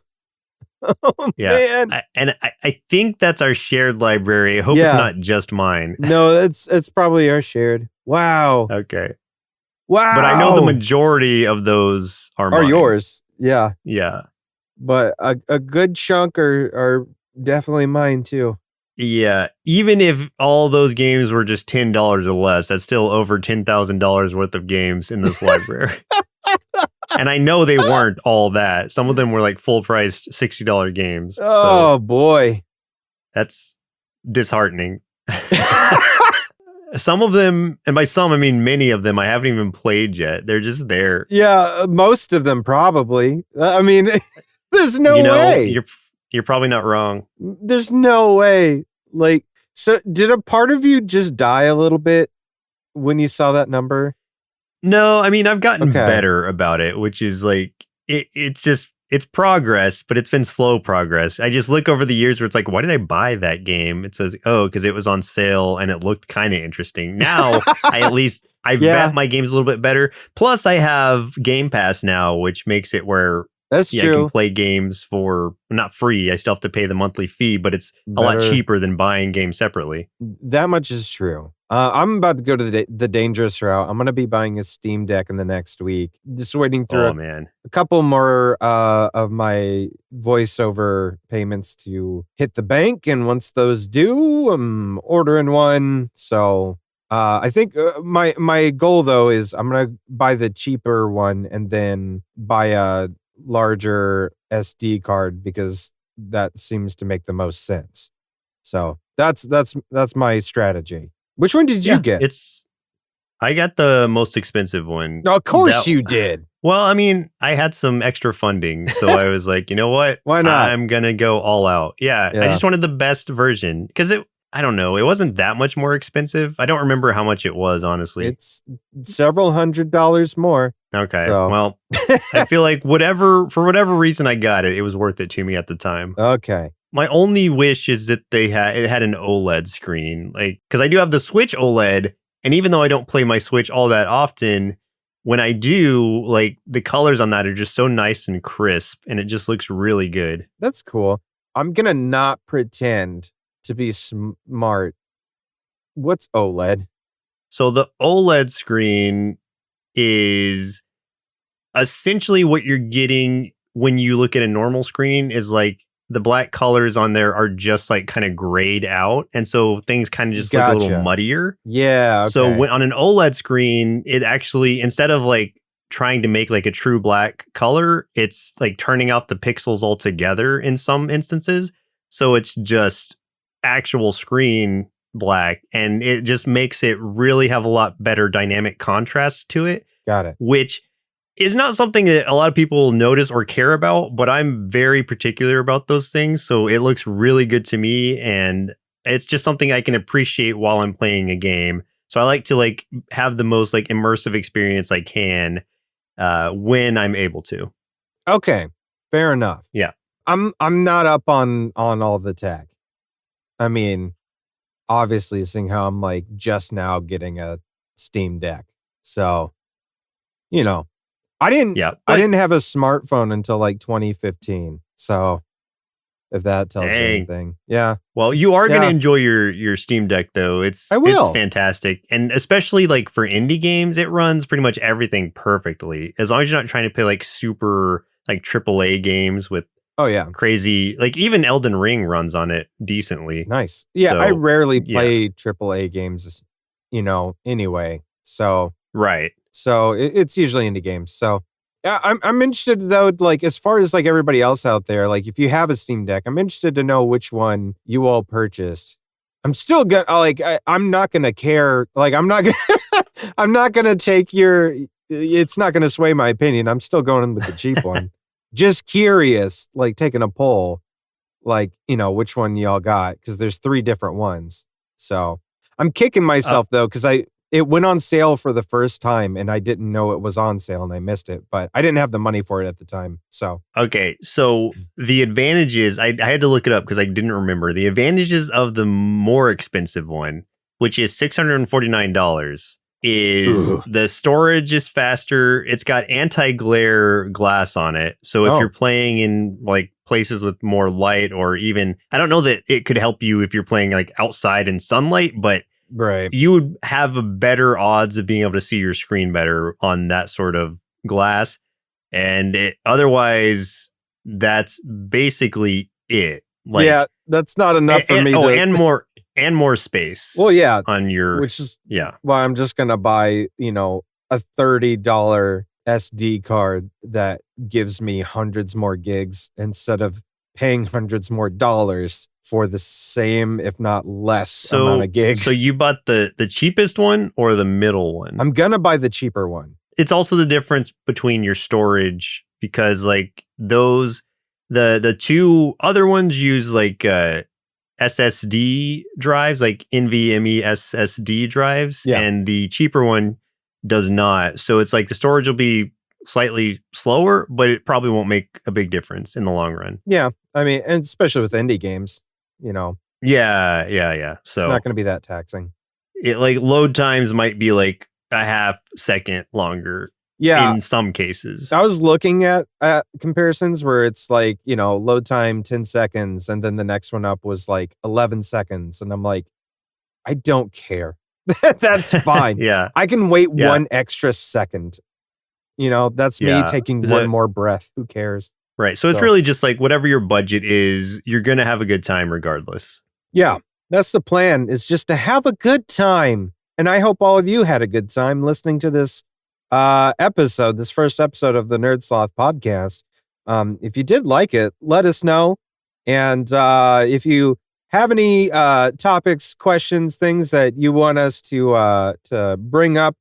Yeah. man. I think that's our shared library. I hope it's not just mine. No, it's probably our shared. Wow. Okay. Wow. But I know the majority of those are mine. yours. Yeah. Yeah. But a good chunk are definitely mine too. Yeah. Even if all those games were just $10 or less, that's still over $10,000 worth of games in this library. And I know they weren't all that. Some of them were like full priced $60 games. Oh boy. That's disheartening. Some of them, and by some I mean many of them, I haven't even played yet. They're just there. Yeah, most of them probably. I mean, there's no way. You're probably not wrong. There's no way. Like, so did a part of you just die a little bit when you saw that number? No, I mean, I've gotten better about it, which is like, it's progress, but it's been slow progress. I just look over the years where it's like, why did I buy that game? It says, oh, because it was on sale and it looked kind of interesting. Now, I vet my games a little bit better. Plus, I have Game Pass now, which makes it where that's true. I can play games for not free. I still have to pay the monthly fee, but it's a lot cheaper than buying games separately. That much is true. I'm about to go to the dangerous route. I'm going to be buying a Steam Deck in the next week. Just waiting through a couple more of my voiceover payments to hit the bank. And once those do, I'm ordering one. So I think my goal, though, is I'm going to buy the cheaper one and then buy a larger SD card because that seems to make the most sense. So that's my strategy. Which one did you get? I got the most expensive one. No, of course you did. Well, I mean, I had some extra funding, so I was like, you know what? Why not? I'm gonna go all out. Yeah, I just wanted the best version because I don't know, it wasn't that much more expensive. I don't remember how much it was, honestly. It's several $100s more. Okay, well, I feel like for whatever reason I got it, it was worth it to me at the time. Okay. My only wish is that it had an OLED screen, like because I do have the Switch OLED, and even though I don't play my Switch all that often, when I do, like the colors on that are just so nice and crisp, and it just looks really good. That's cool. I'm gonna not pretend to be smart. What's OLED? So the OLED screen is essentially what you're getting when you look at a normal screen is like the black colors on there are just like kind of grayed out. And so things kind of just look a little muddier. Yeah. Okay. So when on an OLED screen, it actually, instead of like trying to make like a true black color, it's like turning off the pixels altogether in some instances. So it's just actual screen black, and it just makes it really have a lot better dynamic contrast to it. Got it. Which is not something that a lot of people notice or care about, but I'm very particular about those things. So it looks really good to me, and it's just something I can appreciate while I'm playing a game. So I like to like have the most like immersive experience I can when I'm able to. Okay, fair enough. Yeah, I'm not up on all the tech. I mean, obviously, seeing how I'm like just now getting a Steam Deck, so you know. I didn't have a smartphone until like 2015. So if that tells you anything. Yeah. Well, you are going to enjoy your Steam Deck though. It's fantastic. And especially like for indie games, it runs pretty much everything perfectly. As long as you're not trying to play like super like AAA games with crazy, like even Elden Ring runs on it decently. Nice. Yeah, so, I rarely play AAA games, anyway. So right. So it's usually indie games. So Yeah, I'm interested though, like as far as like everybody else out there, like if you have a Steam Deck, I'm interested to know which one you all purchased. I'm still gonna I'm not gonna care. Like I'm not gonna I'm not gonna take your. It's not gonna sway my opinion. I'm still going with the cheap one. Just curious, like taking a poll, like which one y'all got because there's 3 different ones. So I'm kicking myself though because it went on sale for the first time and I didn't know it was on sale and I missed it, but I didn't have the money for it at the time. So okay, so the advantages I had to look it up because I didn't remember the advantages of the more expensive one, which is $649. Is the storage is faster. It's got anti-glare glass on it. So if you're playing in like places with more light or even, I don't know that it could help you if you're playing like outside in sunlight, but right, you would have a better odds of being able to see your screen better on that sort of glass. And otherwise, that's basically it. Like, yeah, that's not enough for me. And more space. Well, yeah, on your which is well, I'm just gonna buy a $30 SD card that gives me hundreds more gigs instead of paying hundreds more dollars for the same, if not less, amount of gigs. So you bought the cheapest one or the middle one? I'm gonna buy the cheaper one. It's also the difference between your storage because like those the 2 other ones use like SSD drives, like NVMe SSD drives, and the cheaper one does not. So it's like the storage will be slightly slower, but it probably won't make a big difference in the long run. Yeah, I mean, and especially with indie games, Yeah. So it's not going to be that taxing. It like load times might be like a half second longer. Yeah, in some cases. I was looking at comparisons where it's like, load time 10 seconds and then the next one up was like 11 seconds. And I'm like, I don't care. That's fine. Yeah. I can wait 1 extra second. That's me taking one more breath. Who cares? Right. So it's really just like whatever your budget is, you're going to have a good time regardless. Yeah. That's the plan, is just to have a good time. And I hope all of you had a good time listening to this this first episode of the NerdSloth podcast. If you did like it, let us know. And if you have any topics, questions, things that you want us to bring up,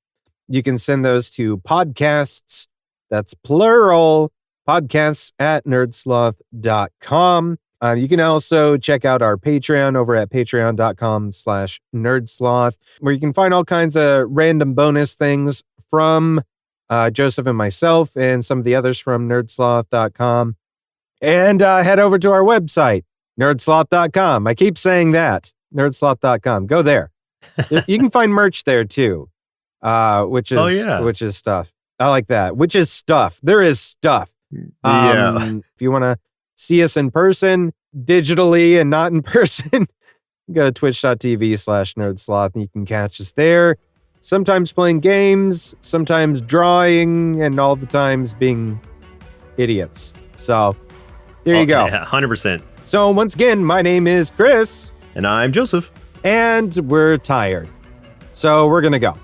you can send those to podcasts, that's plural, podcasts at nerdsloth.com. You can also check out our Patreon over at patreon.com/nerdsloth, where you can find all kinds of random bonus things from Joseph and myself and some of the others from nerdsloth.com. And head over to our website, nerdsloth.com. I keep saying that, nerdsloth.com. Go there. You can find merch there too, which is stuff. I like that. Which is stuff. There is stuff. If you want to see us in person, digitally and not in person, go to twitch.tv/nerdsloth and you can catch us there. Sometimes playing games, sometimes drawing, and all the times being idiots. So there you go. Yeah, 100%. So once again, my name is Chris. And I'm Joseph. And we're tired. So we're going to go.